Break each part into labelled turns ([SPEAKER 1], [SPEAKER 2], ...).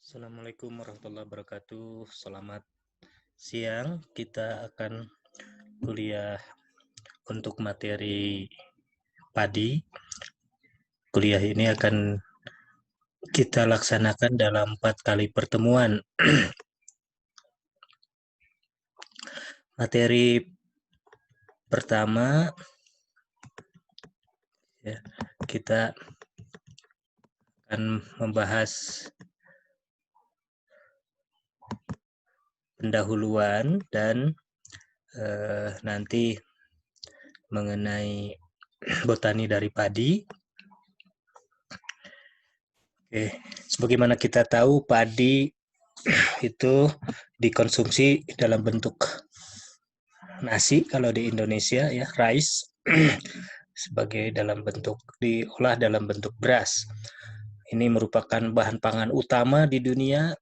[SPEAKER 1] Assalamualaikum warahmatullahi wabarakatuh. Selamat siang. Kita akan kuliah untuk materi padi. Kuliah ini akan kita laksanakan dalam 4 kali pertemuan. Materi pertama, ya, kita akan membahas pendahuluan dan nanti mengenai botani dari padi. Oke, sebagaimana kita tahu padi itu dikonsumsi dalam bentuk nasi kalau di Indonesia ya, rice sebagai dalam bentuk diolah dalam bentuk beras. Ini merupakan bahan pangan utama di dunia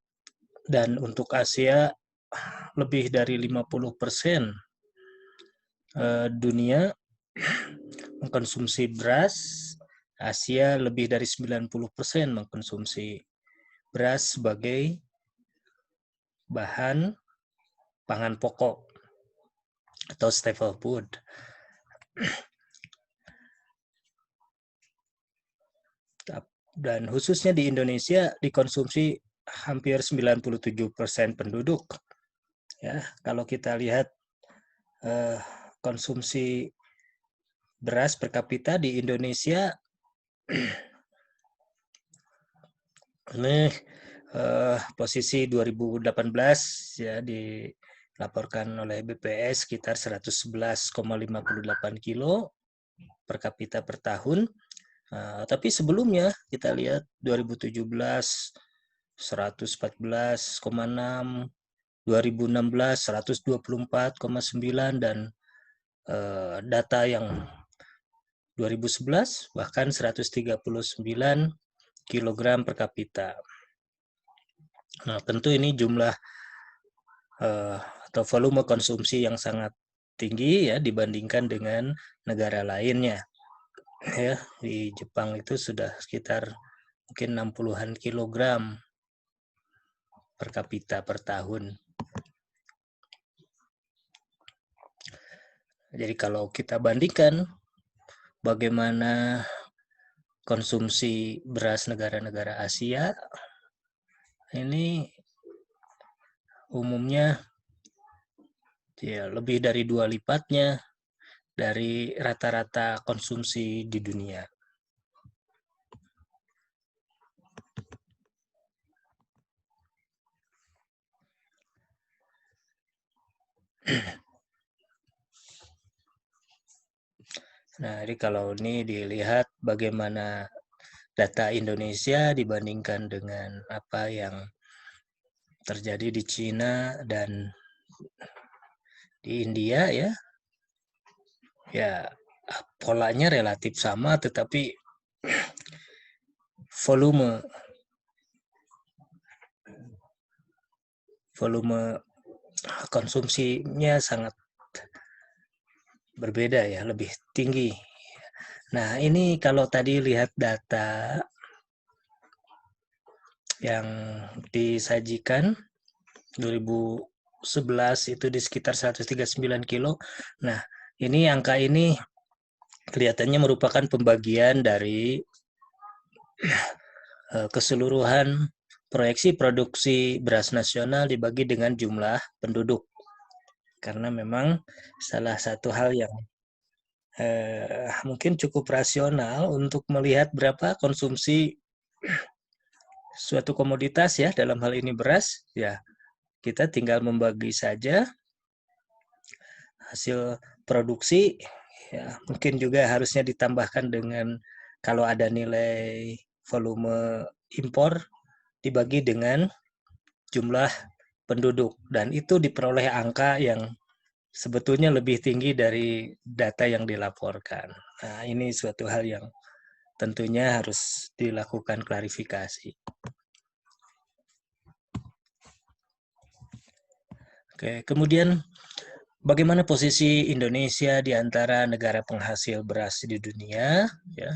[SPEAKER 1] dan untuk Asia lebih dari 50% dunia mengkonsumsi beras. Asia lebih dari 90% mengkonsumsi beras sebagai bahan pangan pokok atau staple food. Dan khususnya di Indonesia dikonsumsi hampir 97% penduduk. Ya, kalau kita lihat konsumsi beras per kapita di Indonesia ini posisi 2018 ya dilaporkan oleh BPS sekitar 111,58 kilo per kapita per tahun. Tapi sebelumnya kita lihat 2017 114,6, 2016 124,9 dan data yang 2011 bahkan 139 kg per kapita. Nah, tentu ini jumlah atau volume konsumsi yang sangat tinggi ya dibandingkan dengan negara lainnya. Ya, di Jepang itu sudah sekitar mungkin 60-an kilogram per kapita per tahun. Jadi kalau kita bandingkan bagaimana konsumsi beras negara-negara Asia, ini umumnya ya lebih dari 2 lipatnya dari rata-rata konsumsi di dunia. Nah, jadi kalau ini dilihat bagaimana data Indonesia dibandingkan dengan apa yang terjadi di Cina dan di India ya. Ya, polanya relatif sama tetapi volume konsumsinya sangat berbeda ya, lebih tinggi. Nah, ini kalau tadi lihat data yang disajikan 2011 itu di sekitar 139 kilo. Nah, ini angka ini kelihatannya merupakan pembagian dari keseluruhan proyeksi produksi beras nasional dibagi dengan jumlah penduduk. Karena memang salah satu hal yang mungkin cukup rasional untuk melihat berapa konsumsi suatu komoditas ya, dalam hal ini beras, ya kita tinggal membagi saja hasil produksi, ya mungkin juga harusnya ditambahkan dengan kalau ada nilai volume impor dibagi dengan jumlah penduduk dan itu diperoleh angka yang sebetulnya lebih tinggi dari data yang dilaporkan. Nah, ini suatu hal yang tentunya harus dilakukan klarifikasi. Oke, kemudian bagaimana posisi Indonesia di antara negara penghasil beras di dunia? Ya,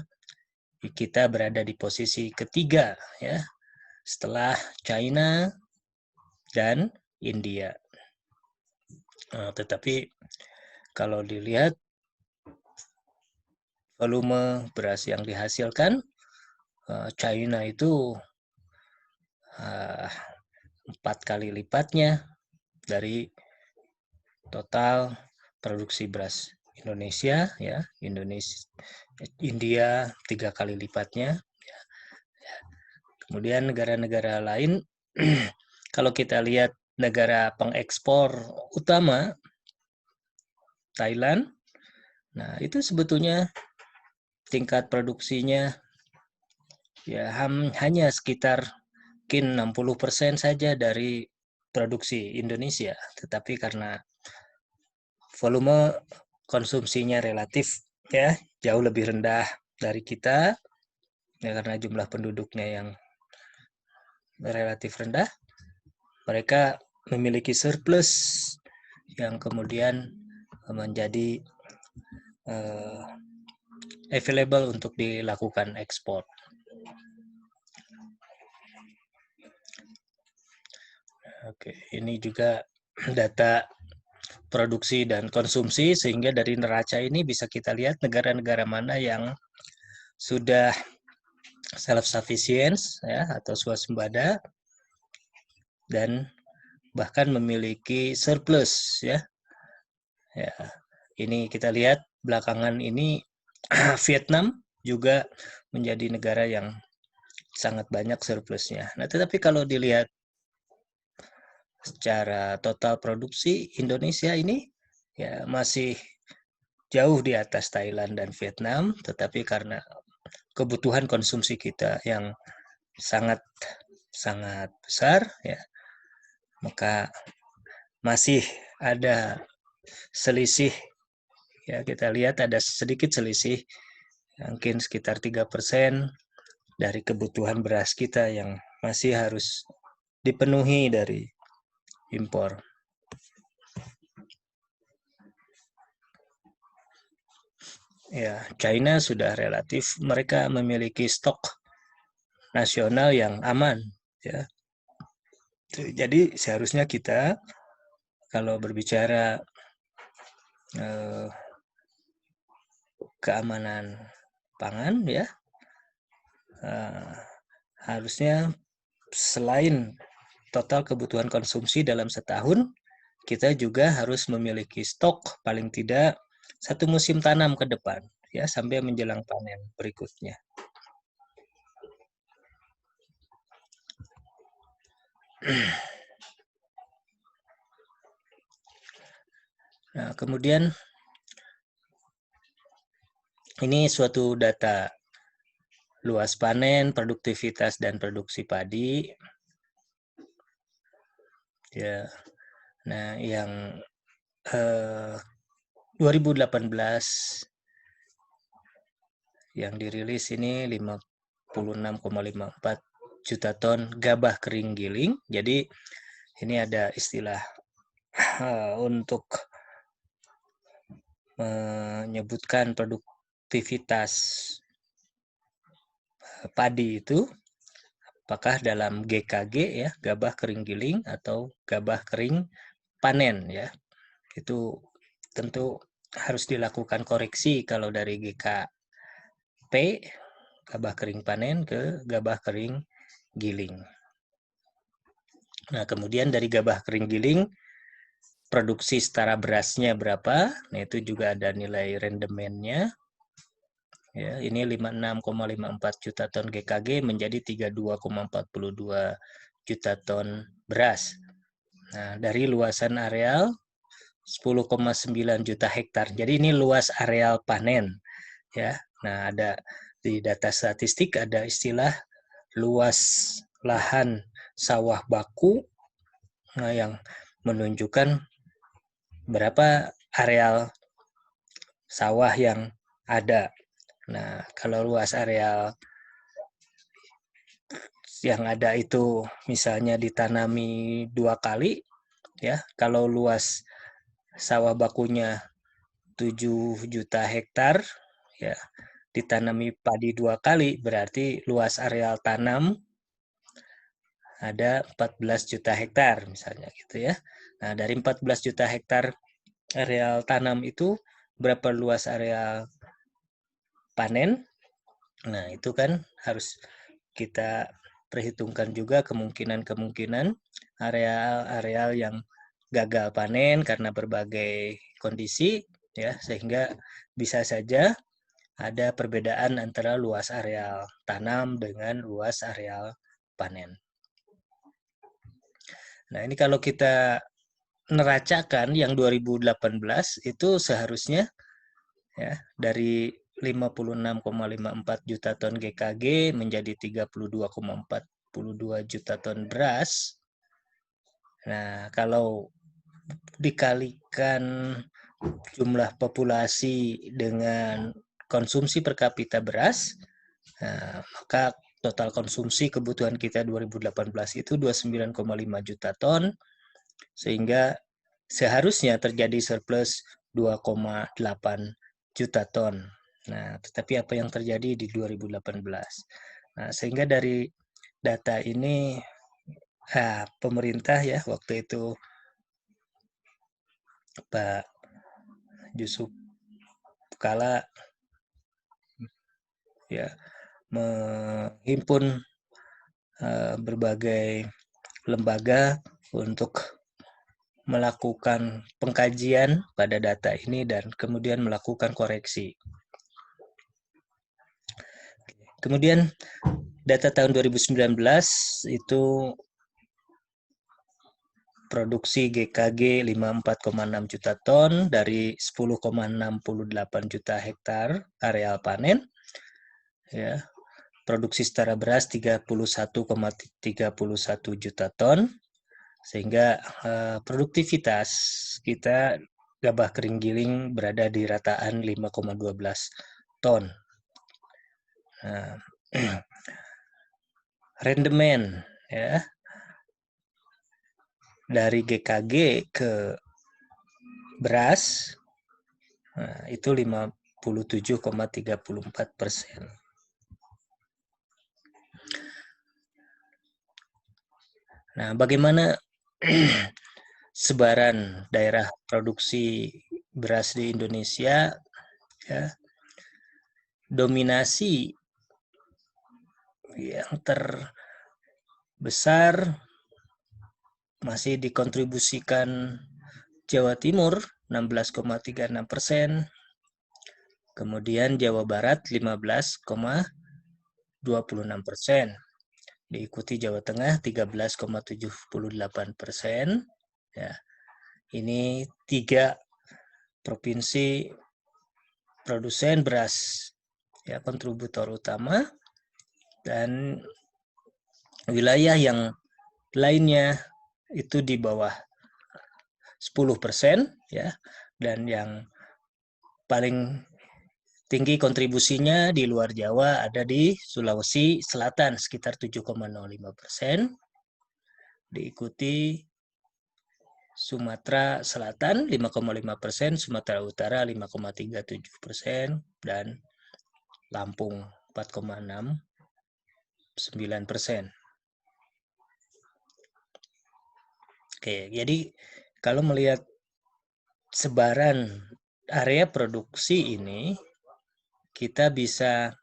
[SPEAKER 1] kita berada di posisi ketiga, ya, setelah China dan India. Tetapi kalau dilihat volume beras yang dihasilkan, China itu 4 kali lipatnya dari total produksi beras Indonesia, ya. India 3 kali lipatnya. Kemudian negara-negara lain, kalau kita lihat negara pengekspor utama, Thailand, nah itu sebetulnya tingkat produksinya ya hanya sekitar mungkin 60% saja dari produksi Indonesia, tetapi karena volume konsumsinya relatif ya jauh lebih rendah dari kita, ya karena jumlah penduduknya yang relatif rendah, mereka memiliki surplus yang kemudian menjadi available untuk dilakukan ekspor. Oke, ini juga data produksi dan konsumsi, sehingga dari neraca ini bisa kita lihat negara-negara mana yang sudah self-sufficient ya atau swasembada dan bahkan memiliki surplus ya. Ya, ini kita lihat belakangan ini Vietnam juga menjadi negara yang sangat banyak surplusnya. Nah, tetapi kalau dilihat secara total produksi Indonesia ini ya masih jauh di atas Thailand dan Vietnam, tetapi karena kebutuhan konsumsi kita yang sangat sangat besar ya, maka masih ada selisih ya, kita lihat ada sedikit selisih mungkin sekitar 3% dari kebutuhan beras kita yang masih harus dipenuhi dari impor. Ya, China sudah relatif mereka memiliki stok nasional yang aman ya. Jadi seharusnya kita kalau berbicara keamanan pangan ya, harusnya selain total kebutuhan konsumsi dalam setahun, kita juga harus memiliki stok paling tidak satu musim tanam ke depan ya sampai menjelang panen berikutnya. Nah, kemudian ini suatu data luas panen, produktivitas dan produksi padi. Ya. Nah, yang 2018 yang dirilis ini 56,54 juta ton gabah kering giling. Jadi ini ada istilah untuk menyebutkan produktivitas padi itu apakah dalam GKG ya, gabah kering giling atau gabah kering panen ya. Itu tentu harus dilakukan koreksi kalau dari GKP gabah kering panen ke gabah kering giling. Nah, kemudian dari gabah kering giling produksi setara berasnya berapa? Nah, itu juga ada nilai rendemennya. Ya, ini 56,54 juta ton GKG menjadi 32,42 juta ton beras. Nah, dari luasan areal 10,9 juta hektar. Jadi ini luas areal panen ya. Nah, ada di data statistik ada istilah luas lahan sawah baku yang menunjukkan berapa areal sawah yang ada. Nah, kalau luas areal yang ada itu misalnya ditanami 2 kali, ya, kalau luas sawah bakunya 7 juta hektar, ya, ditanami padi 2 kali, berarti luas areal tanam ada 14 juta hektar misalnya gitu ya. Nah, dari 14 juta hektar areal tanam itu berapa luas areal panen? Nah, itu kan harus kita perhitungkan juga kemungkinan-kemungkinan areal-areal yang gagal panen karena berbagai kondisi ya, sehingga bisa saja ada perbedaan antara luas areal tanam dengan luas areal panen. Nah, ini kalau kita neracakan yang 2018 itu seharusnya ya dari 56,54 juta ton GKG menjadi 32,42 juta ton beras. Nah, kalau dikalikan jumlah populasi dengan konsumsi per kapita beras, nah, maka total konsumsi kebutuhan kita 2018 itu 29,5 juta ton, sehingga seharusnya terjadi surplus 2,8 juta ton. Nah, tetapi apa yang terjadi di 2018? Nah, sehingga dari data ini pemerintah ya waktu itu Pak Yusuf Kala ya menghimpun berbagai lembaga untuk melakukan pengkajian pada data ini dan kemudian melakukan koreksi. Kemudian data tahun 2019 itu produksi GKG 54,6 juta ton dari 10,68 juta hektar areal panen. Ya, produksi setara beras 31,31 juta ton, sehingga produktivitas kita gabah kering giling berada di rataan 5,12 ton. Nah, rendemen ya dari GKG ke beras itu 57,34%. Nah, bagaimana sebaran daerah produksi beras di Indonesia? Ya, dominasi yang terbesar masih dikontribusikan Jawa Timur 16,36%, kemudian Jawa Barat 15,26%, diikuti Jawa Tengah 13,78%. Ya, ini 3 provinsi produsen beras ya kontributor utama, dan wilayah yang lainnya itu di bawah 10% ya, dan yang paling tinggi kontribusinya di luar Jawa ada di Sulawesi Selatan sekitar 7,05%, diikuti Sumatera Selatan 5,5%, Sumatera Utara 5,37%, dan Lampung 4,69%. Oke, jadi kalau melihat sebaran area produksi ini, kita bisa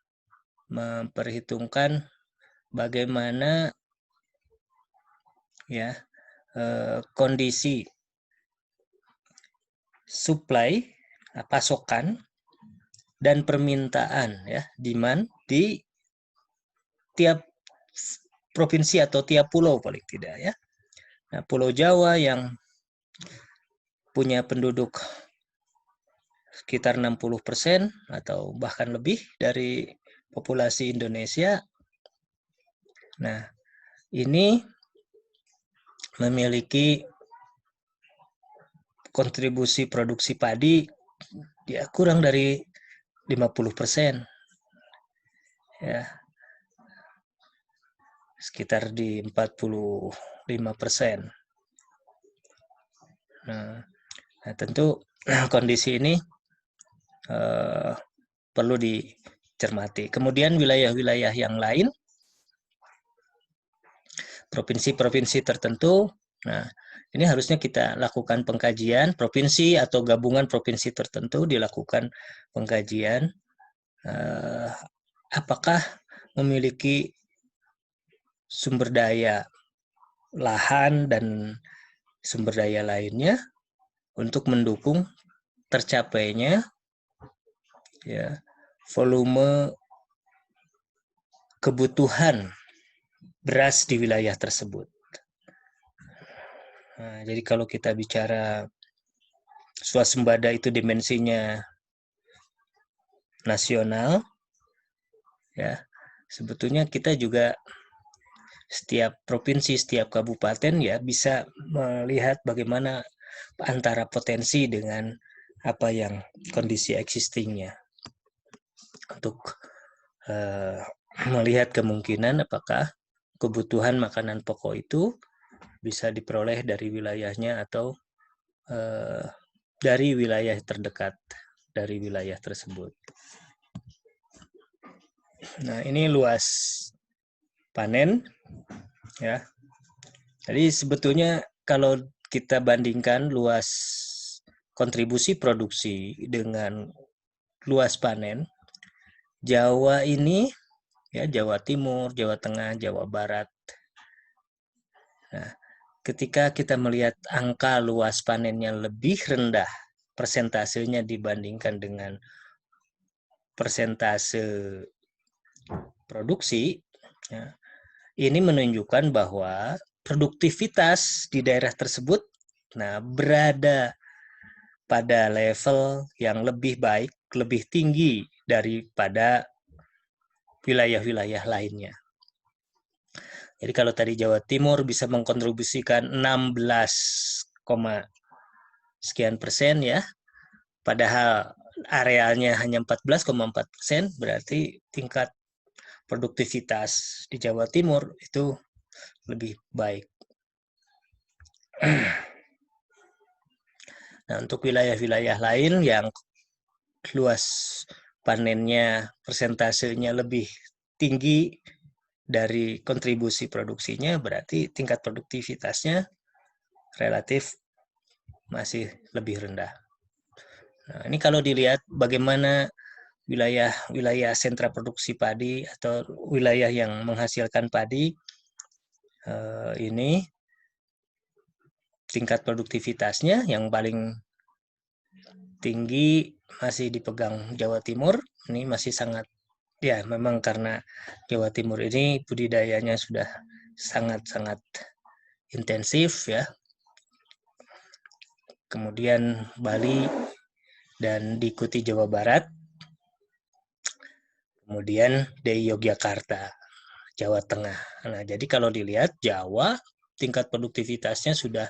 [SPEAKER 1] memperhitungkan bagaimana ya kondisi supply, pasokan dan permintaan ya, demand di tiap provinsi atau tiap pulau paling tidak ya. Nah, Pulau Jawa yang punya penduduk sekitar 60% atau bahkan lebih dari populasi Indonesia. Nah, ini memiliki kontribusi produksi padi ya kurang dari 50%. Ya. Sekitar di 45%. Nah, tentu kondisi ini perlu dicermati. Kemudian wilayah-wilayah yang lain provinsi-provinsi tertentu. Nah, ini harusnya kita lakukan pengkajian provinsi atau gabungan provinsi tertentu dilakukan pengkajian apakah memiliki sumber daya lahan dan sumber daya lainnya untuk mendukung tercapainya ya volume kebutuhan beras di wilayah tersebut. Nah, jadi kalau kita bicara swasembada itu dimensinya nasional, ya sebetulnya kita juga setiap provinsi, setiap kabupaten ya bisa melihat bagaimana antara potensi dengan apa yang kondisi existingnya untuk melihat kemungkinan apakah kebutuhan makanan pokok itu bisa diperoleh dari wilayahnya atau dari wilayah terdekat dari wilayah tersebut. Nah, ini luas panen ya. Jadi sebetulnya kalau kita bandingkan luas kontribusi produksi dengan luas panen, Jawa ini ya Jawa Timur, Jawa Tengah, Jawa Barat. Nah, ketika kita melihat angka luas panennya lebih rendah persentasenya dibandingkan dengan persentase produksi, ya, ini menunjukkan bahwa produktivitas di daerah tersebut berada pada level yang lebih baik, lebih tinggi daripada wilayah-wilayah lainnya. Jadi kalau tadi Jawa Timur bisa mengkontribusikan 16, sekian persen ya, padahal arealnya hanya 14,4%, berarti tingkat produktivitas di Jawa Timur itu lebih baik. Nah, untuk wilayah-wilayah lain yang luas panennya, persentasenya lebih tinggi dari kontribusi produksinya, berarti tingkat produktivitasnya relatif masih lebih rendah. Nah, ini kalau dilihat bagaimana wilayah sentra produksi padi atau wilayah yang menghasilkan padi ini tingkat produktivitasnya yang paling tinggi masih dipegang Jawa Timur. Ini masih sangat ya memang karena Jawa Timur ini budidayanya sudah sangat-sangat intensif ya. Kemudian Bali dan diikuti Jawa Barat. Kemudian di Yogyakarta, Jawa Tengah. Nah, jadi kalau dilihat Jawa tingkat produktivitasnya sudah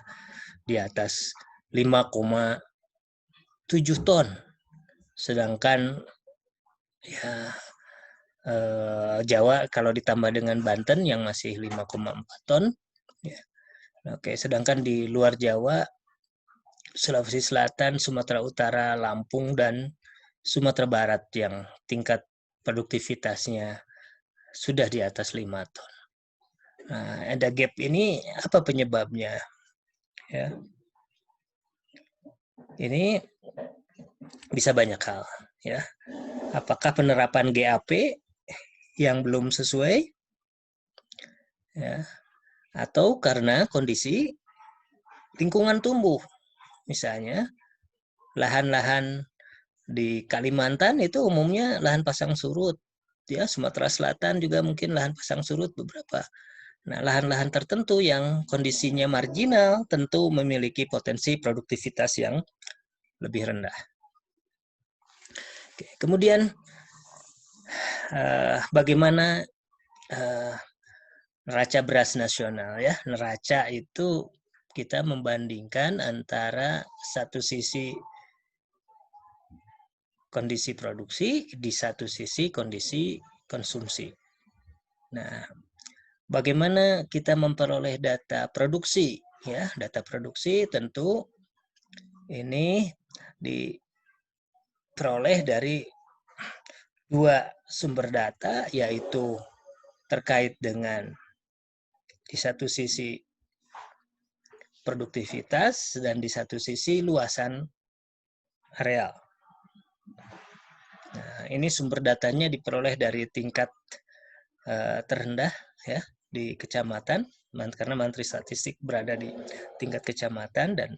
[SPEAKER 1] di atas 5,7 ton. Sedangkan ya Jawa kalau ditambah dengan Banten yang masih 5,4 ton. Ya. Oke, sedangkan di luar Jawa, Sulawesi Selatan, Sumatera Utara, Lampung, dan Sumatera Barat yang tingkat produktivitasnya sudah di atas 5 ton. Nah, ada gap ini apa penyebabnya? Ya. Ini bisa banyak hal, ya. Apakah penerapan GAP yang belum sesuai, ya, atau karena kondisi lingkungan tumbuh, misalnya lahan-lahan di Kalimantan itu umumnya lahan pasang surut, ya Sumatera Selatan juga mungkin lahan pasang surut beberapa. Nah, lahan-lahan tertentu yang kondisinya marginal tentu memiliki potensi produktivitas yang lebih rendah. Oke, kemudian bagaimana neraca beras nasional ya? Neraca itu kita membandingkan antara satu sisi kondisi produksi, di satu sisi kondisi konsumsi. Nah, bagaimana kita memperoleh data produksi? Ya, data produksi tentu ini diperoleh dari dua sumber data, yaitu terkait dengan di satu sisi produktivitas dan di satu sisi luasan areal. Nah, ini sumber datanya diperoleh dari tingkat terendah ya di kecamatan, karena Mantri Statistik berada di tingkat kecamatan, dan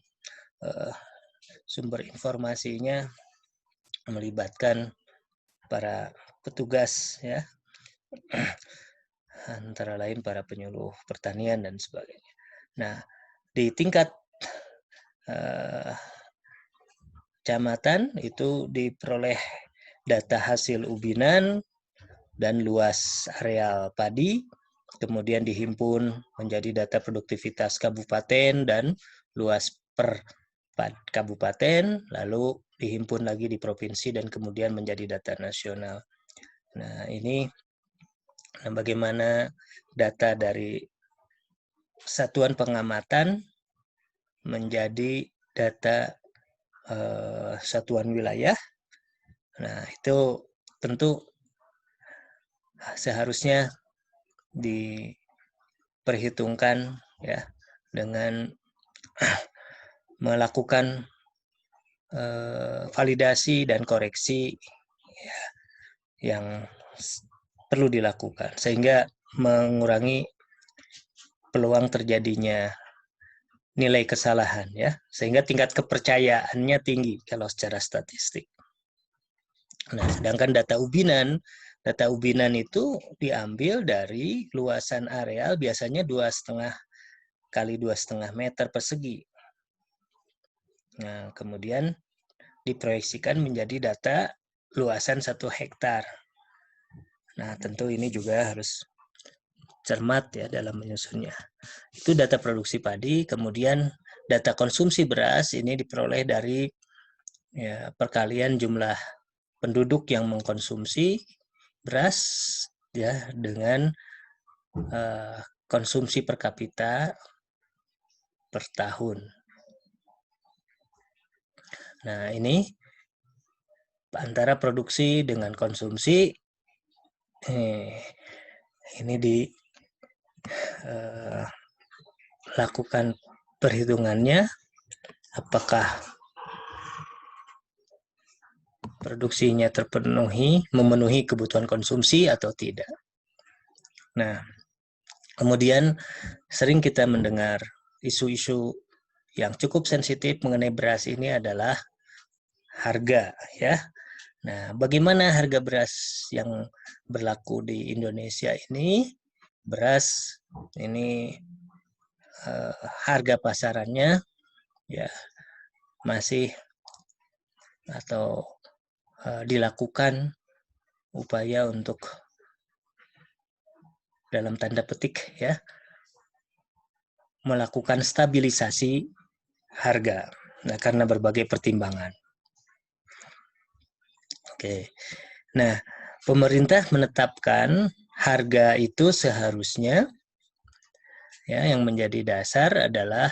[SPEAKER 1] sumber informasinya melibatkan para petugas ya, antara lain para penyuluh pertanian dan sebagainya. Nah, di tingkat kecamatan itu diperoleh data hasil ubinan dan luas areal padi, kemudian dihimpun menjadi data produktivitas kabupaten dan luas per kabupaten, lalu dihimpun lagi di provinsi dan kemudian menjadi data nasional. Nah, ini bagaimana data dari satuan pengamatan menjadi data satuan wilayah. Nah, itu tentu seharusnya diperhitungkan ya dengan melakukan validasi dan koreksi ya, yang perlu dilakukan sehingga mengurangi peluang terjadinya nilai kesalahan ya, sehingga tingkat kepercayaannya tinggi kalau secara statistik. Nah, sedangkan data ubinan itu diambil dari luasan areal biasanya 2,5 kali 2,5 meter persegi. Nah, kemudian diproyeksikan menjadi data luasan 1 hektar. Nah, tentu ini juga harus cermat ya dalam menyusunnya. Itu data produksi padi, kemudian data konsumsi beras ini diperoleh dari ya, perkalian jumlah penduduk yang mengkonsumsi beras ya dengan konsumsi per kapita per tahun. Nah, ini antara produksi dengan konsumsi ini dilakukan perhitungannya apakah produksinya memenuhi kebutuhan konsumsi atau tidak. Nah, kemudian sering kita mendengar isu-isu yang cukup sensitif mengenai beras ini adalah harga ya. Nah, bagaimana harga beras yang berlaku di Indonesia ini? Beras ini harga pasarannya ya masih atau dilakukan upaya untuk dalam tanda petik ya melakukan stabilisasi harga. Nah, karena berbagai pertimbangan. Oke. Nah, pemerintah menetapkan harga itu seharusnya ya yang menjadi dasar adalah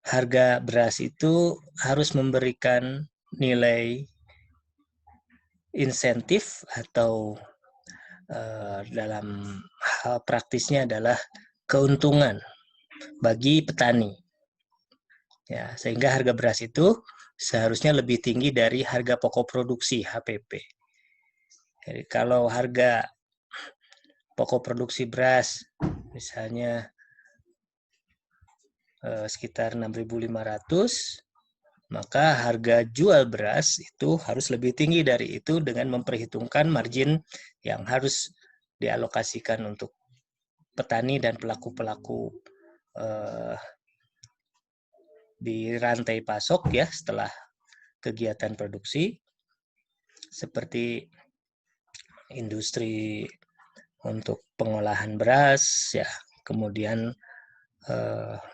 [SPEAKER 1] harga beras itu harus memberikan nilai insentif atau dalam hal praktisnya adalah keuntungan bagi petani. Ya, sehingga harga beras itu seharusnya lebih tinggi dari harga pokok produksi HPP. Jadi kalau harga pokok produksi beras misalnya sekitar 6.500, maka harga jual beras itu harus lebih tinggi dari itu dengan memperhitungkan margin yang harus dialokasikan untuk petani dan pelaku-pelaku di rantai pasok ya setelah kegiatan produksi seperti industri untuk pengolahan beras ya, kemudian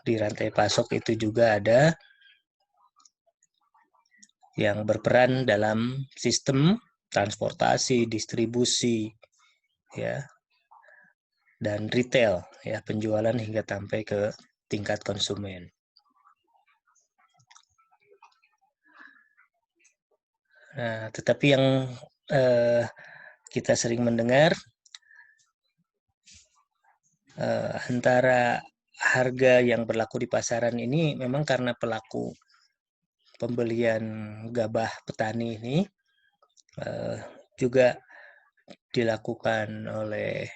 [SPEAKER 1] di rantai pasok itu juga ada yang berperan dalam sistem transportasi, distribusi ya dan retail ya, penjualan hingga sampai ke tingkat konsumen. Nah, tetapi yang kita sering mendengar antara harga yang berlaku di pasaran ini memang karena pelaku pembelian gabah petani ini juga dilakukan oleh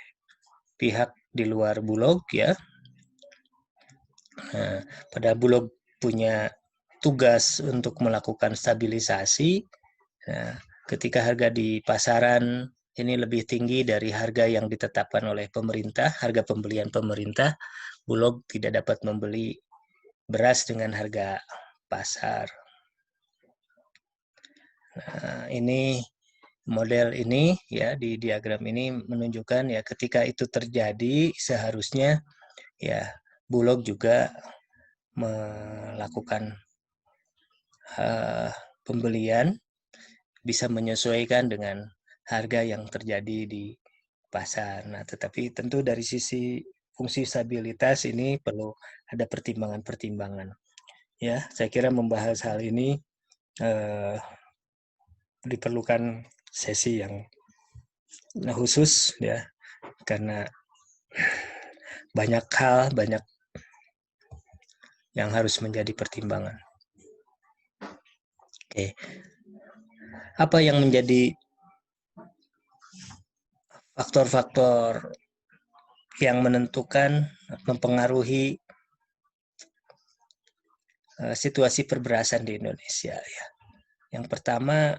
[SPEAKER 1] pihak di luar Bulog ya. Nah, pada Bulog punya tugas untuk melakukan stabilisasi. Nah, ketika harga di pasaran ini lebih tinggi dari harga yang ditetapkan oleh pemerintah, harga pembelian pemerintah, Bulog tidak dapat membeli beras dengan harga pasar. Nah, ini model ini ya di diagram ini menunjukkan ya ketika itu terjadi seharusnya ya Bulog juga melakukan pembelian bisa menyesuaikan dengan harga yang terjadi di pasar. Nah, tetapi tentu dari sisi fungsi stabilitas ini perlu ada pertimbangan-pertimbangan. Ya, saya kira membahas hal ini diperlukan sesi yang khusus ya, karena banyak hal, banyak yang harus menjadi pertimbangan. Oke. Apa yang menjadi faktor-faktor yang menentukan, mempengaruhi situasi perberasan di Indonesia ya. Yang pertama,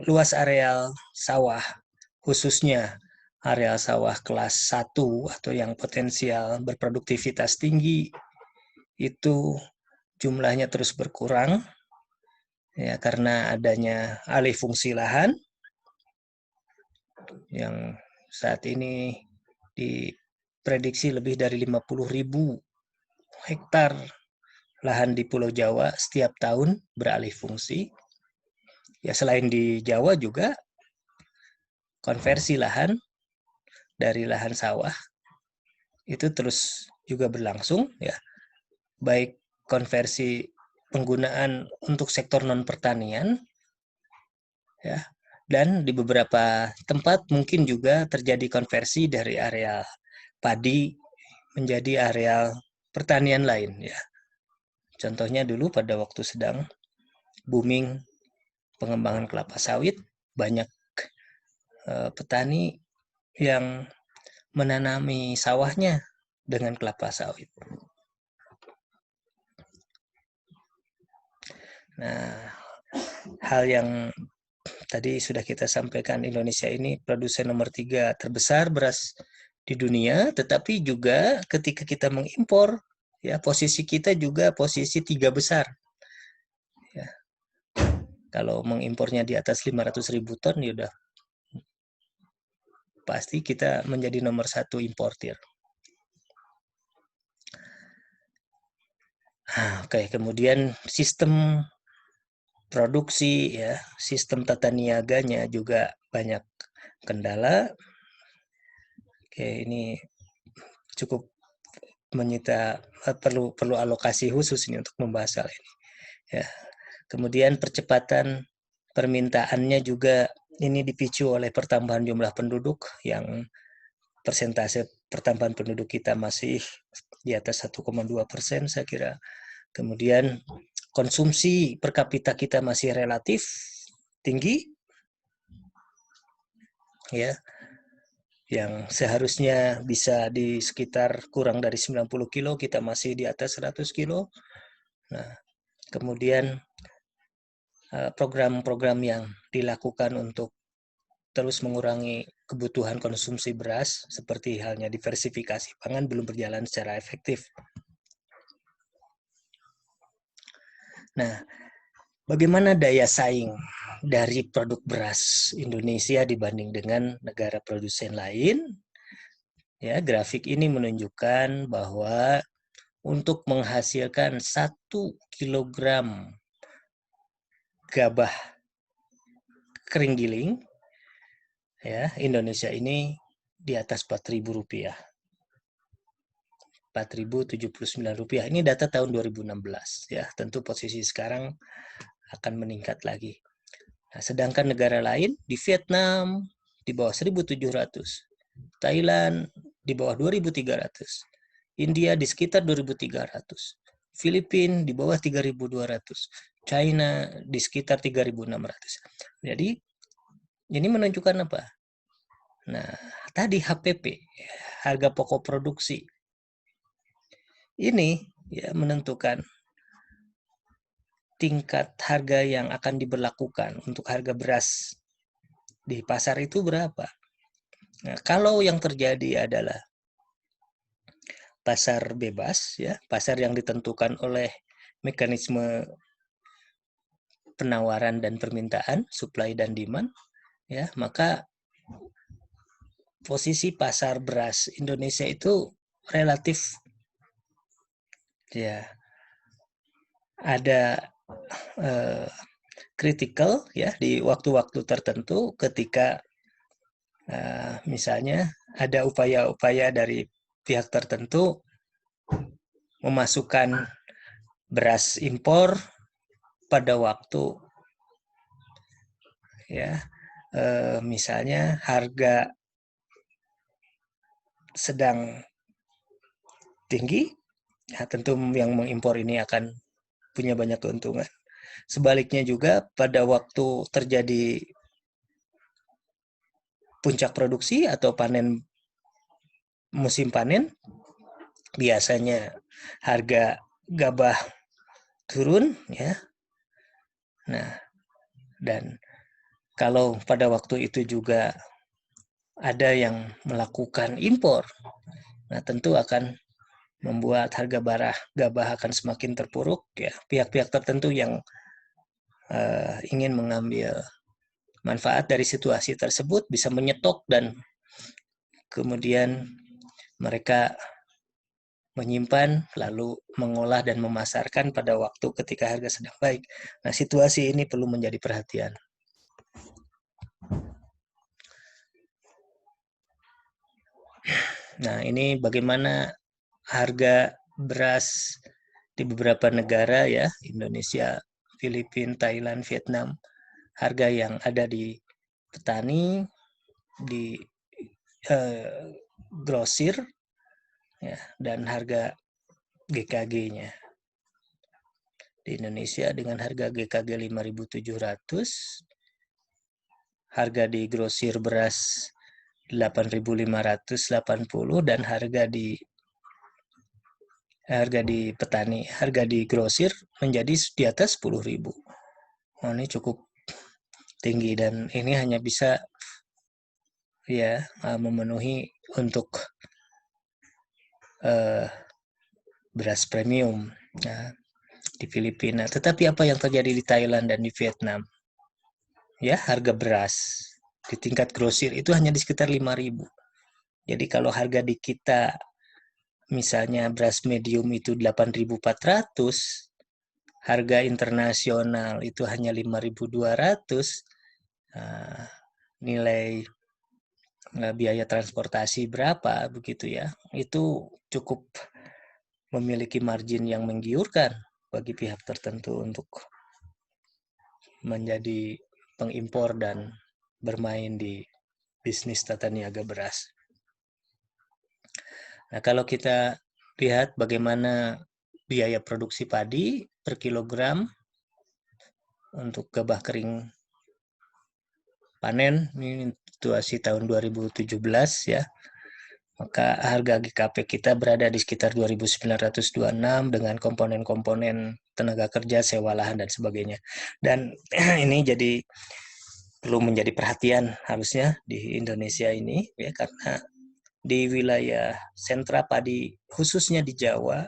[SPEAKER 1] luas areal sawah, khususnya areal sawah kelas 1 atau yang potensial berproduktivitas tinggi, itu jumlahnya terus berkurang ya karena adanya alih fungsi lahan yang saat ini diprediksi lebih dari 50.000 hektar lahan di Pulau Jawa setiap tahun beralih fungsi. Ya selain di Jawa juga konversi lahan dari lahan sawah itu terus juga berlangsung ya. Baik konversi penggunaan untuk sektor non pertanian ya, dan di beberapa tempat mungkin juga terjadi konversi dari area padi menjadi area pertanian lain ya. Contohnya dulu pada waktu sedang booming pengembangan kelapa sawit, banyak petani yang menanami sawahnya dengan kelapa sawit. Nah, hal yang tadi sudah kita sampaikan, Indonesia ini produsen nomor 3 terbesar beras di dunia, tetapi juga ketika kita mengimpor, ya posisi kita juga posisi 3 besar. Ya. Kalau mengimpornya di atas 500.000 ton, ya udah pasti kita menjadi nomor 1 importir. Oke, kemudian sistem produksi ya, sistem tata niaganya juga banyak kendala. Oke, ini cukup menyita perlu alokasi khusus ini untuk membahas hal ini. Ya. Kemudian percepatan permintaannya juga ini dipicu oleh pertambahan jumlah penduduk yang persentase pertambahan penduduk kita masih di atas 1,2% saya kira. Kemudian konsumsi per kapita kita masih relatif tinggi, ya, yang seharusnya bisa di sekitar kurang dari 90 kilo, kita masih di atas 100 kilo. Nah, kemudian program-program yang dilakukan untuk terus mengurangi kebutuhan konsumsi beras, seperti halnya diversifikasi pangan, belum berjalan secara efektif. Nah, bagaimana daya saing dari produk beras Indonesia dibanding dengan negara produsen lain? Ya, grafik ini menunjukkan bahwa untuk menghasilkan 1 kilogram gabah kering giling, ya, Indonesia ini di atas Rp4.000. Rp4.079. Ini data tahun 2016 ya. Tentu posisi sekarang akan meningkat lagi. Nah, sedangkan negara lain di Vietnam di bawah 1.700, Thailand di bawah 2.300, India di sekitar 2.300, Filipina di bawah 3.200, China di sekitar 3.600. Jadi ini menunjukkan apa? Nah, tadi HPP, harga pokok produksi, ini ya menentukan tingkat harga yang akan diberlakukan untuk harga beras di pasar itu berapa. Nah, kalau yang terjadi adalah pasar bebas, ya, pasar yang ditentukan oleh mekanisme penawaran dan permintaan, supply dan demand, ya, maka posisi pasar beras Indonesia itu relatif ya ada kritikal ya di waktu-waktu tertentu ketika misalnya ada upaya-upaya dari pihak tertentu memasukkan beras impor pada waktu ya misalnya harga sedang tinggi, ya tentu yang mengimpor ini akan punya banyak keuntungan. Sebaliknya juga pada waktu terjadi puncak produksi atau panen, musim panen, biasanya harga gabah turun ya. Nah, dan kalau pada waktu itu juga ada yang melakukan impor, nah tentu akan membuat harga gabah akan semakin terpuruk ya. Pihak-pihak tertentu yang ingin mengambil manfaat dari situasi tersebut bisa menyetok dan kemudian mereka menyimpan lalu mengolah dan memasarkan pada waktu ketika harga sedang baik. Nah, situasi ini perlu menjadi perhatian. Nah, ini bagaimana harga beras di beberapa negara ya, Indonesia, Filipina, Thailand, Vietnam, harga yang ada di petani, di grosir, ya, dan harga GKG-nya. Di Indonesia dengan harga GKG 5.700, harga di grosir beras 8.580 dan harga di petani, harga di grosir menjadi di atas 10.000. Nah, ini cukup tinggi dan ini hanya bisa ya memenuhi untuk beras premium ya, di Filipina. Tetapi apa yang terjadi di Thailand dan di Vietnam? Ya, harga beras di tingkat grosir itu hanya di sekitar 5.000. Jadi kalau harga di kita misalnya beras medium itu 8.400, harga internasional itu hanya 5.200, nilai biaya transportasi berapa begitu ya. Itu cukup memiliki margin yang menggiurkan bagi pihak tertentu untuk menjadi pengimpor dan bermain di bisnis tata niaga beras. Nah, kalau kita lihat bagaimana biaya produksi padi per kilogram untuk gabah kering panen, ini situasi tahun 2017 ya, maka harga GKP kita berada di sekitar 2.926 dengan komponen-komponen tenaga kerja, sewa lahan, dan sebagainya. Dan ini jadi perlu menjadi perhatian harusnya di Indonesia ini ya, karena di wilayah sentra padi khususnya di Jawa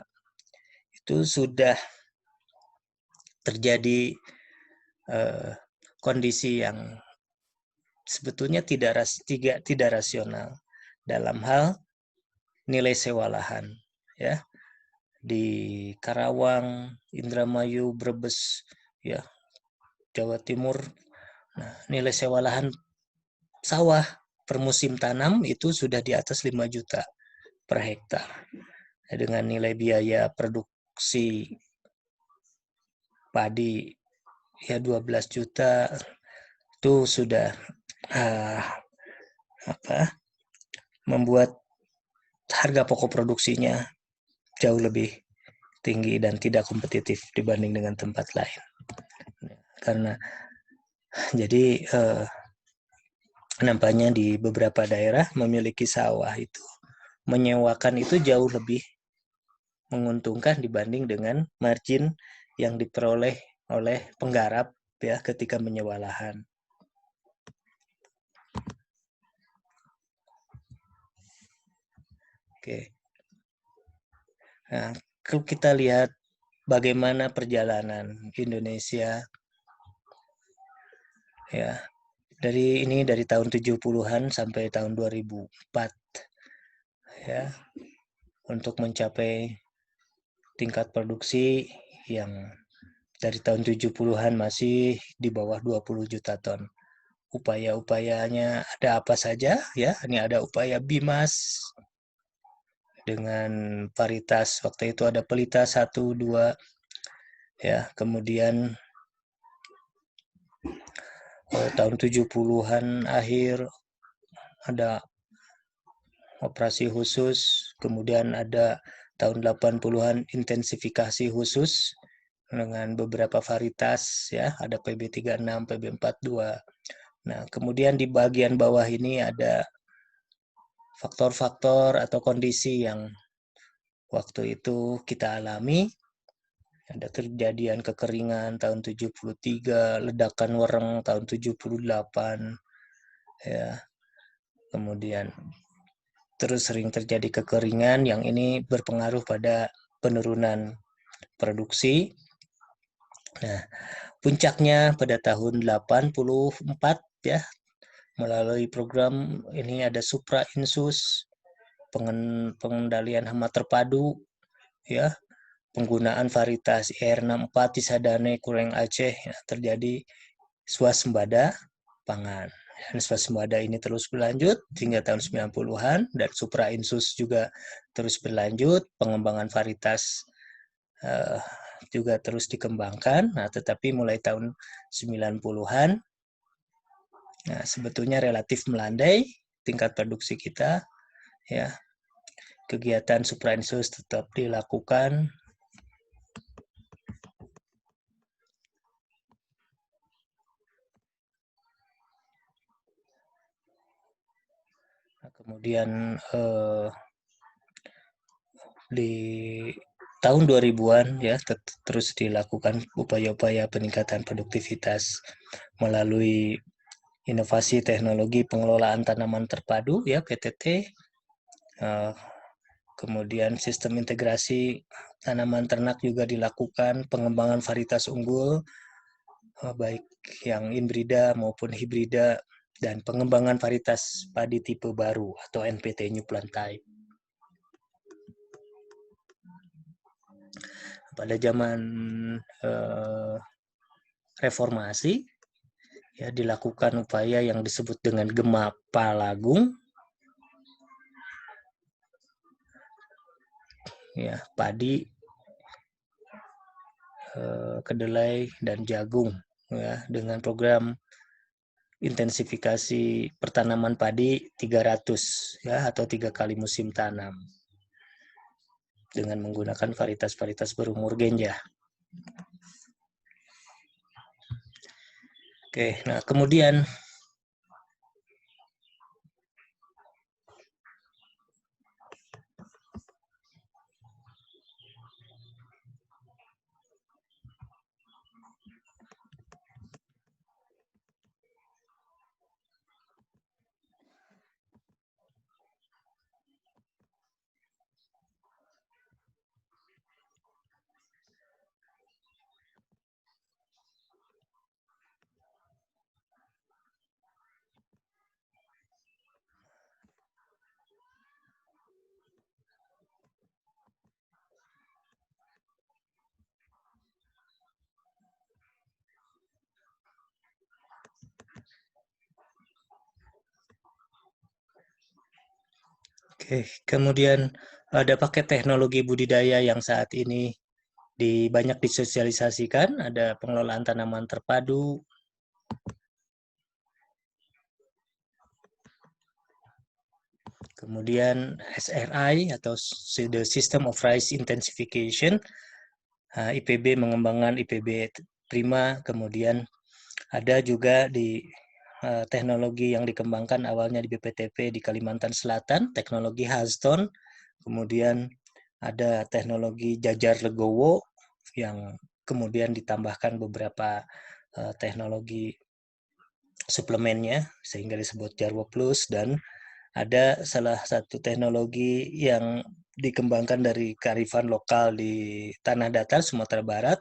[SPEAKER 1] itu sudah terjadi kondisi yang sebetulnya tidak rasional dalam hal nilai sewa lahan ya, di Karawang, Indramayu, Brebes ya, Jawa Timur. Nah, nilai sewa lahan sawah per musim tanam itu sudah di atas 5 juta per hektar. Dengan nilai biaya produksi padi ya 12 juta itu sudah membuat harga pokok produksinya jauh lebih tinggi dan tidak kompetitif dibanding dengan tempat lain. Karena jadi nampaknya di beberapa daerah memiliki sawah itu menyewakan itu jauh lebih menguntungkan dibanding dengan margin yang diperoleh oleh penggarap ya ketika menyewa lahan. Oke. Nah, kalau kita lihat bagaimana perjalanan Indonesia ya dari tahun 70-an sampai tahun 2004 ya untuk mencapai tingkat produksi yang dari tahun 70-an masih di bawah 20 juta ton. Upaya-upayanya ada apa saja ya? Ini ada upaya BIMAS dengan paritas waktu itu ada pelita 1 2 ya. Kemudian tahun 70-an akhir ada operasi khusus, kemudian ada tahun 80-an intensifikasi khusus dengan beberapa varietas ya, ada PB36, PB42. Nah, kemudian di bagian bawah ini ada faktor-faktor atau kondisi yang waktu itu kita alami. Ada kejadian kekeringan tahun 73, ledakan wereng tahun 78 ya. Kemudian terus sering terjadi kekeringan yang ini berpengaruh pada penurunan produksi. Nah, puncaknya pada tahun 84 ya, melalui program ini ada Supra Insus, pengendalian hama terpadu ya, penggunaan varietas IR64 Tisadane Kureng Aceh ya, terjadi swasembada pangan. Dan swasembada ini terus berlanjut hingga tahun 90-an dan Supra Insus juga terus berlanjut, pengembangan varietas juga terus dikembangkan. Nah, tetapi mulai tahun 90-an nah, sebetulnya relatif melandai tingkat produksi kita ya. Kegiatan Supra Insus tetap dilakukan. Nah, kemudian di tahun 2000-an ya terus dilakukan upaya-upaya peningkatan produktivitas melalui inovasi teknologi pengelolaan tanaman terpadu ya PTT. Kemudian sistem integrasi tanaman ternak juga dilakukan, pengembangan varietas unggul baik yang inbrida maupun hibrida dan pengembangan varietas padi tipe baru atau NPT New Plant Type. Pada zaman reformasi ya dilakukan upaya yang disebut dengan Gema Palagung ya, padi, kedelai dan jagung ya dengan program intensifikasi pertanaman padi 300 ya atau 3 kali musim tanam dengan menggunakan varietas-varietas berumur genjah. Oke, nah kemudian kemudian ada paket teknologi budidaya yang saat ini banyak disosialisasikan, ada pengelolaan tanaman terpadu, kemudian SRI atau the System of Rice Intensification, IPB mengembangkan IPB prima, kemudian ada juga di teknologi yang dikembangkan awalnya di BPTP di Kalimantan Selatan, teknologi Hazton, kemudian ada teknologi Jajar Legowo yang kemudian ditambahkan beberapa teknologi suplemennya sehingga disebut Jarwo Plus, dan ada salah satu teknologi yang dikembangkan dari kearifan lokal di tanah datar Sumatera Barat,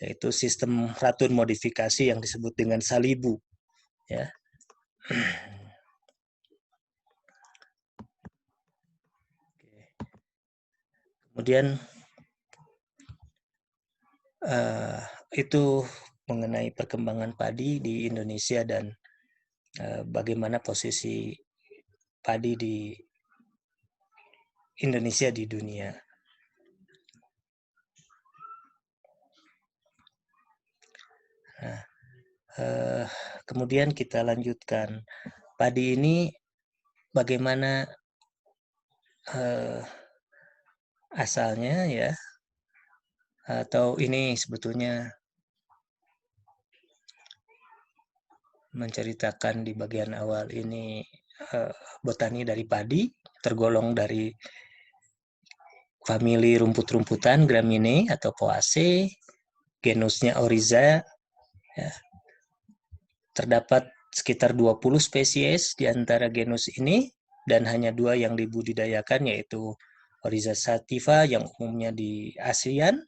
[SPEAKER 1] yaitu sistem ratun modifikasi yang disebut dengan Salibu, ya. Kemudian itu mengenai perkembangan padi di Indonesia dan bagaimana posisi padi di Indonesia di dunia. Nah, kemudian kita lanjutkan. Padi ini bagaimana asalnya, ya, atau ini sebetulnya menceritakan di bagian awal ini botani dari padi, tergolong dari famili rumput-rumputan Gramineae atau Poaceae, genusnya Oryza, ya. Terdapat sekitar 20 spesies di antara genus ini, dan hanya 2 yang dibudidayakan, yaitu Oryza sativa yang umumnya di ASEAN,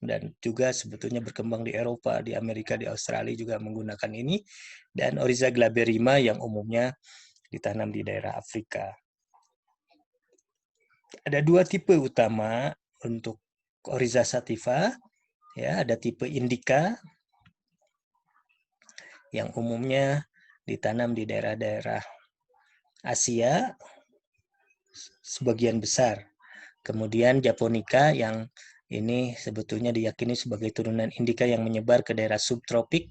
[SPEAKER 1] dan juga sebetulnya berkembang di Eropa, di Amerika, di Australia juga menggunakan ini, dan Oryza glaberrima yang umumnya ditanam di daerah Afrika. Ada 2 tipe utama untuk Oryza sativa, ya, ada tipe indica yang umumnya ditanam di daerah-daerah Asia sebagian besar. Kemudian Japonica yang ini sebetulnya diyakini sebagai turunan indica yang menyebar ke daerah subtropik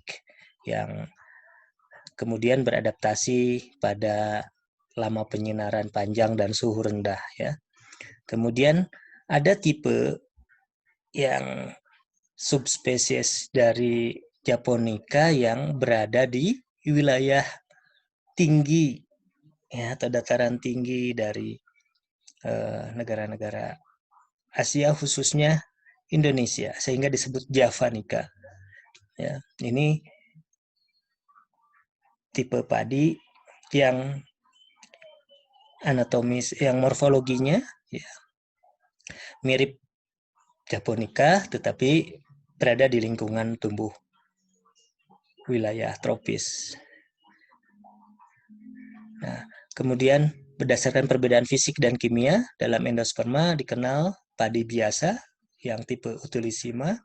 [SPEAKER 1] yang kemudian beradaptasi pada lama penyinaran panjang dan suhu rendah, ya. Kemudian ada tipe yang subspesies dari Japonica yang berada di wilayah tinggi, ya, atau dataran tinggi dari negara-negara Asia, khususnya Indonesia, sehingga disebut Javanica. Ya, ini tipe padi yang anatomis, yang morfologinya, ya, mirip Japonica, tetapi berada di lingkungan tumbuh wilayah tropis. Nah, kemudian berdasarkan perbedaan fisik dan kimia dalam endosperma dikenal padi biasa yang tipe Utilissima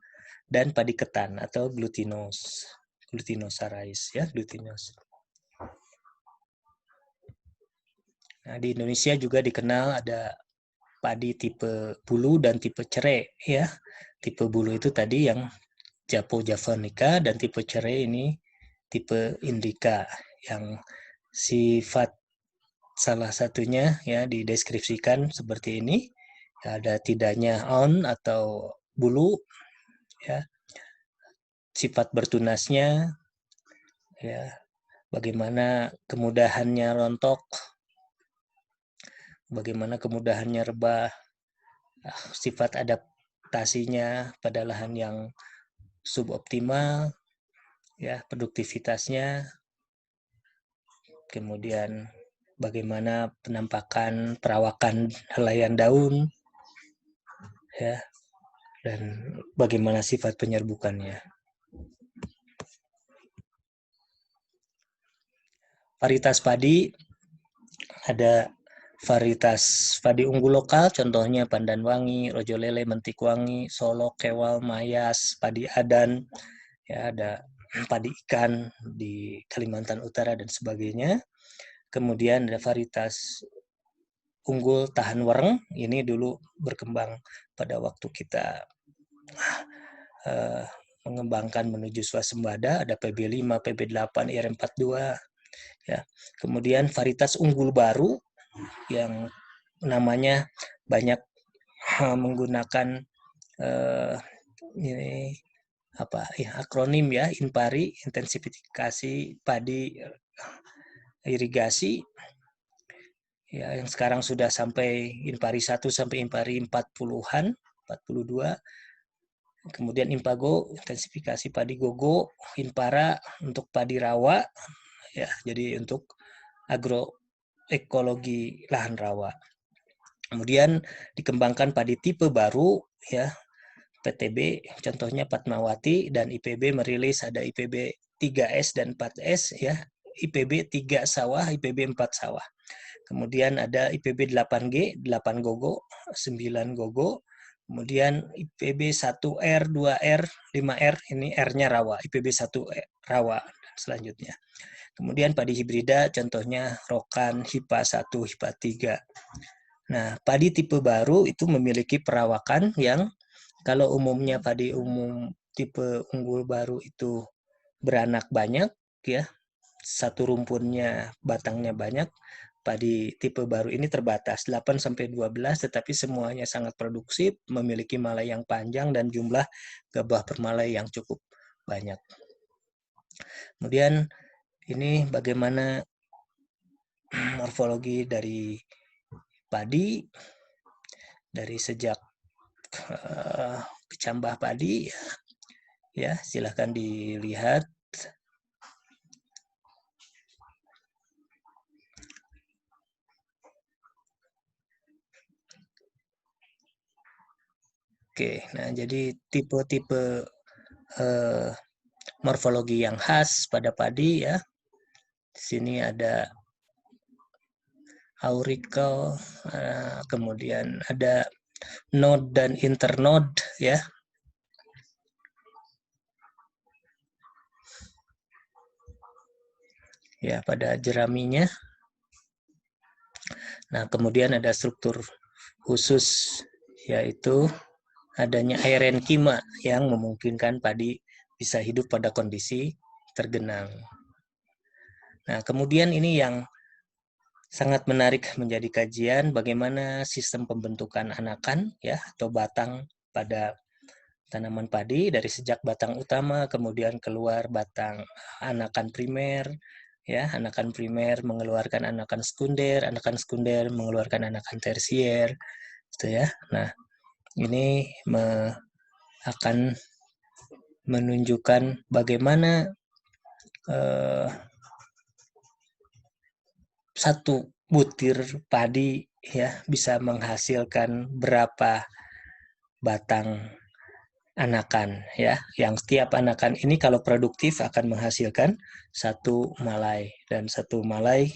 [SPEAKER 1] dan padi ketan atau glutinosarais, ya, glutinos. Nah, di Indonesia juga dikenal ada padi tipe bulu dan tipe cerai, ya. Tipe bulu itu tadi yang Javanica, dan tipe cerai ini tipe indica yang sifat salah satunya, ya, dideskripsikan seperti ini. Ada tidaknya on atau bulu, ya, sifat bertunasnya, ya, bagaimana kemudahannya rontok, bagaimana kemudahannya rebah, sifat adaptasinya pada lahan yang suboptimal, ya, produktivitasnya, kemudian bagaimana penampakan perawakan helaian daun, ya, dan bagaimana sifat penyerbukannya. Varietas padi, ada varietas padi unggul lokal, contohnya Pandan Wangi, Rojo Lele, Mentik Wangi, Solok, Kewal, Mayas, padi Adan, ya, ada padi ikan di Kalimantan Utara dan sebagainya. Kemudian ada varietas unggul tahan wereng, ini dulu berkembang pada waktu kita mengembangkan menuju swasembada, ada PB5, PB8, IR42, ya. Kemudian varietas unggul baru, yang namanya banyak menggunakan ini apa ya, akronim ya, INPARI, intensifikasi padi irigasi ya, yang sekarang sudah sampai INPARI 1 sampai INPARI 40-an, 42. Kemudian IMPAGO, intensifikasi padi gogo, INPARA untuk padi rawa ya, jadi untuk agroekologi lahan rawa. Kemudian dikembangkan padi tipe baru ya, PTB, contohnya Fatmawati, dan IPB merilis ada IPB 3S dan 4S ya, IPB 3 sawah, IPB 4 sawah. Kemudian ada IPB 8G, 8 gogo, 9 gogo. Kemudian IPB 1R, 2R, 5R, ini R-nya rawa, IPB 1 rawa dan selanjutnya. Kemudian padi hibrida contohnya Rokan, HIPA 1, HIPA 3. Nah, padi tipe baru itu memiliki perawakan yang kalau umumnya padi umum tipe unggul baru itu beranak banyak ya, satu rumpunnya batangnya banyak. Padi tipe baru ini terbatas 8-12, tetapi semuanya sangat produktif, memiliki malai yang panjang dan jumlah gabah permalai yang cukup banyak. Kemudian ini bagaimana morfologi dari padi dari sejak kecambah padi ya, silahkan dilihat. Oke, nah jadi tipe-tipe morfologi yang khas pada padi ya. Di sini ada auricle, kemudian ada node dan internode ya. Ya, pada jeraminya. Nah, kemudian ada struktur khusus yaitu adanya aerenkima yang memungkinkan padi bisa hidup pada kondisi tergenang. Nah, kemudian ini yang sangat menarik menjadi kajian bagaimana sistem pembentukan anakan ya atau batang pada tanaman padi dari sejak batang utama kemudian keluar batang anakan primer ya, anakan primer mengeluarkan anakan sekunder mengeluarkan anakan tersier gitu ya. Nah, ini akan menunjukkan bagaimana satu butir padi ya bisa menghasilkan berapa batang anakan ya, yang setiap anakan ini kalau produktif akan menghasilkan satu malai dan satu malai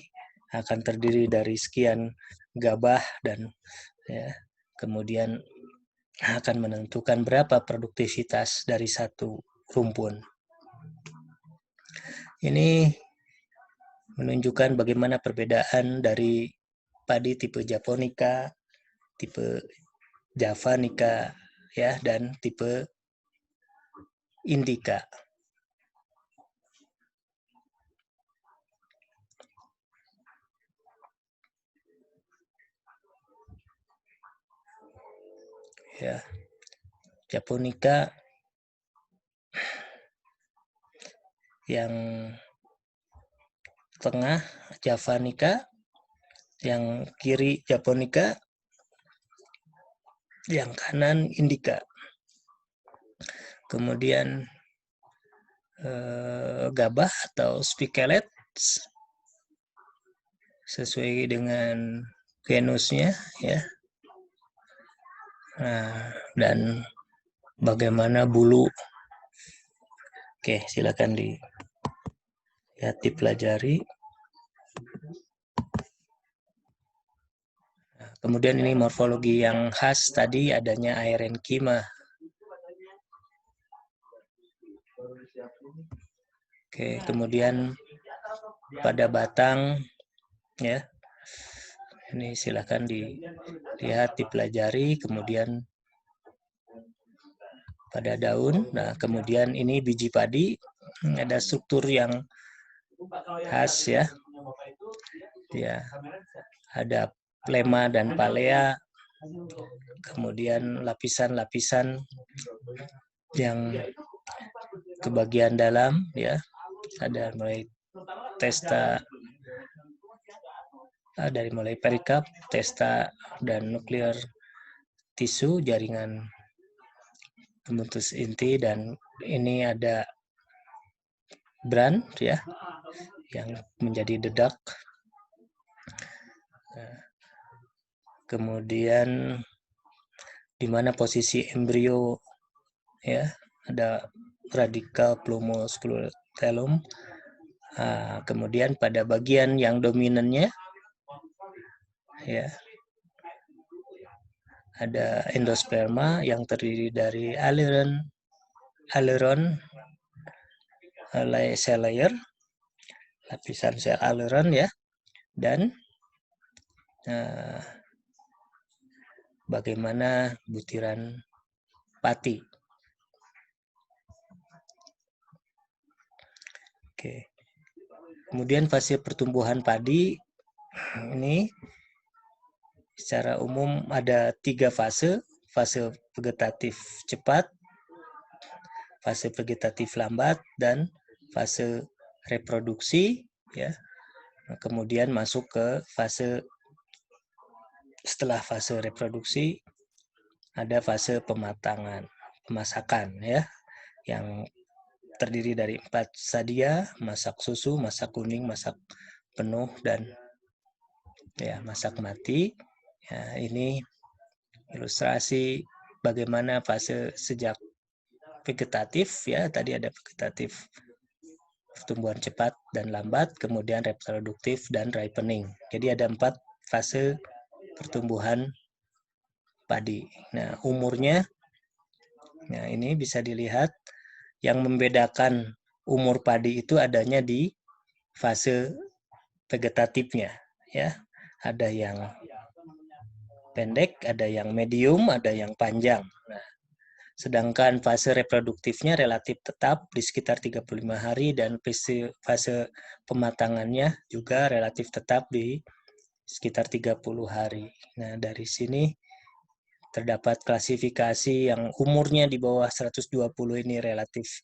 [SPEAKER 1] akan terdiri dari sekian gabah dan ya, kemudian akan menentukan berapa produktivitas dari satu rumpun. Ini menunjukkan bagaimana perbedaan dari padi tipe Japonica, tipe Javanica ya, dan tipe Indica. Ya. Japonica yang tengah Javanica, yang kiri Japonica, yang kanan Indica. Kemudian gabah atau spikelet sesuai dengan genusnya ya. Nah, dan bagaimana bulu. Oke, silakan lihat dipelajari. Nah, kemudian ini morfologi yang khas tadi adanya aerenkima. Oke, kemudian pada batang ya. Ini silakan dilihat, dipelajari, kemudian pada daun. Nah, kemudian ini biji padi, ada struktur yang khas ya. ya, ada plema dan palea, kemudian lapisan-lapisan yang ke bagian dalam, ya, ada mulai testa, dari mulai perikap, testa, dan nuklear tisu, jaringan pemutus inti, dan ini ada brand, ya, yang menjadi dedak. Kemudian di mana posisi embrio, ya, ada radikal plumosclerotelum. Kemudian pada bagian yang dominannya, ya, ada endosperma yang terdiri dari aileron cell layer, lapisan sel aileron, ya, dan bagaimana butiran pati. Oke. Kemudian fase pertumbuhan padi ini secara umum ada 3 fase: fase vegetatif cepat, fase vegetatif lambat, dan fase reproduksi, ya. Kemudian masuk ke fase, setelah fase reproduksi ada fase pemasakan, ya, yang terdiri dari 4 stadia: masak susu, masak kuning, masak penuh, dan, ya, masak mati. Ya, ini ilustrasi bagaimana fase sejak vegetatif, ya, tadi ada vegetatif, pertumbuhan cepat dan lambat, kemudian reproduktif, dan ripening. Jadi ada 4 fase pertumbuhan padi. Nah, umurnya, nah, ini bisa dilihat yang membedakan umur padi itu adanya di fase vegetatifnya, ya. Ada yang pendek, ada yang medium, ada yang panjang. Nah, sedangkan fase reproduktifnya relatif tetap di sekitar 35 hari, dan fase pematangannya juga relatif tetap di sekitar 30 hari. Nah, dari sini terdapat klasifikasi yang umurnya di bawah 120 ini relatif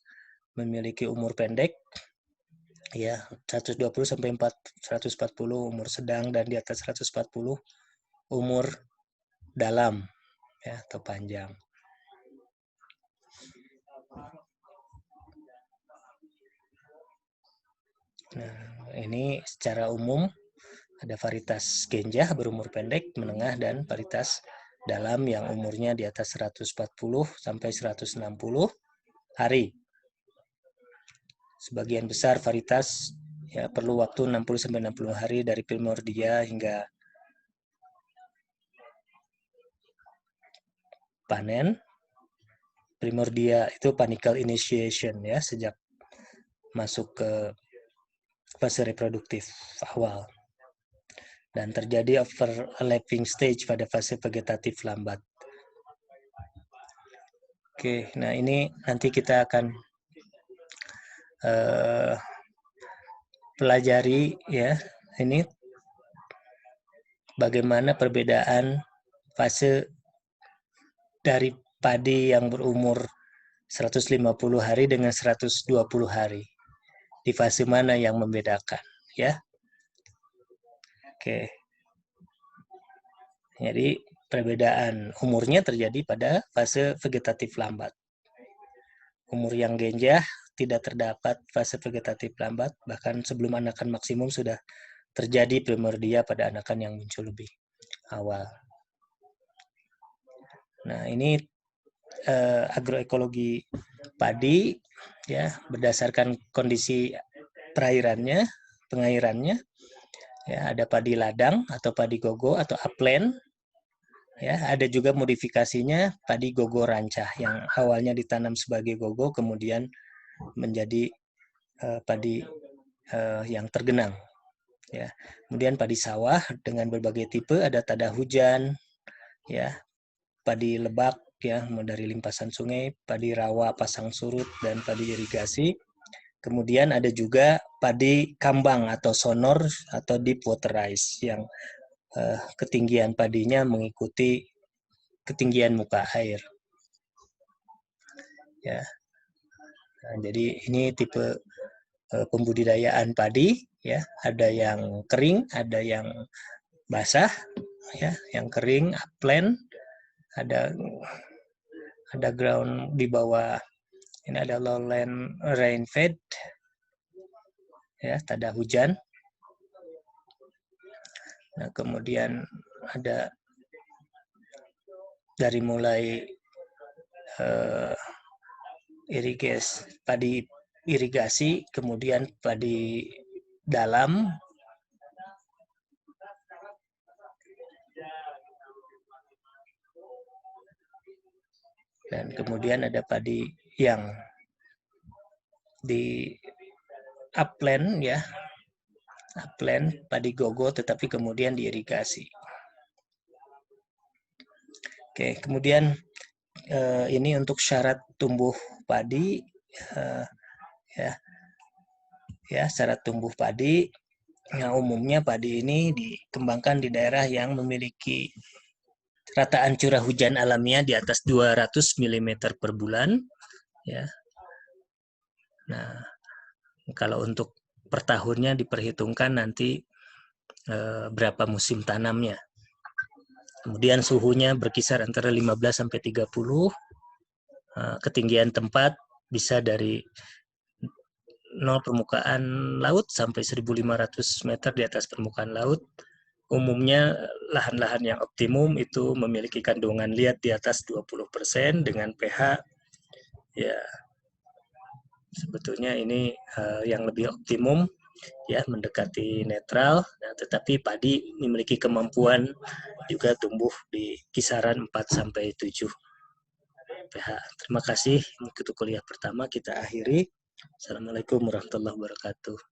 [SPEAKER 1] memiliki umur pendek, ya, 120 sampai 140 umur sedang, dan di atas 140 umur dalam, ya, atau panjang. Nah, ini secara umum ada varietas genjah berumur pendek, menengah, dan varietas dalam yang umurnya di atas 140 sampai 160 hari. Sebagian besar varietas, ya, perlu waktu 60 sampai 60 hari dari primordia hingga panen. Primordia itu panicle initiation, ya, sejak masuk ke fase reproduktif awal. Dan terjadi overlapping stage pada fase vegetatif lambat. Oke, nah ini nanti kita akan pelajari, ya, ini bagaimana perbedaan fase dari padi yang berumur 150 hari dengan 120 hari. Di fase mana yang membedakan, ya. Oke. Jadi perbedaan umurnya terjadi pada fase vegetatif lambat. Umur yang genjah tidak terdapat fase vegetatif lambat, bahkan sebelum anakan maksimum sudah terjadi primordia pada anakan yang muncul lebih awal. Nah, ini agroekologi padi, ya, berdasarkan kondisi perairannya, pengairannya, ya, ada padi ladang atau padi gogo atau upland, ya, ada juga modifikasinya padi gogo rancah yang awalnya ditanam sebagai gogo kemudian menjadi padi yang tergenang, ya. Kemudian padi sawah dengan berbagai tipe, ada tada hujan, ya, padi lebak, ya, dari limpasan sungai, padi rawa pasang surut, dan padi irigasi. Kemudian ada juga padi kambang atau sonor atau deep water rice yang ketinggian padinya mengikuti ketinggian muka air. Ya, nah, jadi ini tipe pembudidayaan padi. Ya, ada yang kering, ada yang basah. Ya, yang kering upland, ada ground di bawah. Ini ada lowland rainfed, ya, tada hujan. Nah, kemudian ada dari mulai padi irigasi, kemudian padi dalam, dan kemudian ada padi yang di upland, ya, upland padi gogo tetapi kemudian diirigasi. Oke, kemudian ini untuk syarat tumbuh padi, ya, syarat tumbuh padi. Nah, umumnya padi ini dikembangkan di daerah yang memiliki rataan curah hujan alamiah di atas 200 mm per bulan, ya. Nah, kalau untuk per tahunnya diperhitungkan nanti berapa musim tanamnya. Kemudian suhunya berkisar antara 15 sampai 30. Ketinggian tempat bisa dari 0 permukaan laut sampai 1.500 meter di atas permukaan laut. Umumnya lahan-lahan yang optimum itu memiliki kandungan liat di atas 20% dengan pH, ya, sebetulnya ini yang lebih optimum, ya, mendekati netral. Nah, tetapi padi memiliki kemampuan juga tumbuh di kisaran 4 sampai 7 pH. Terima kasih. Untuk kuliah pertama kita akhiri. Assalamualaikum warahmatullahi wabarakatuh.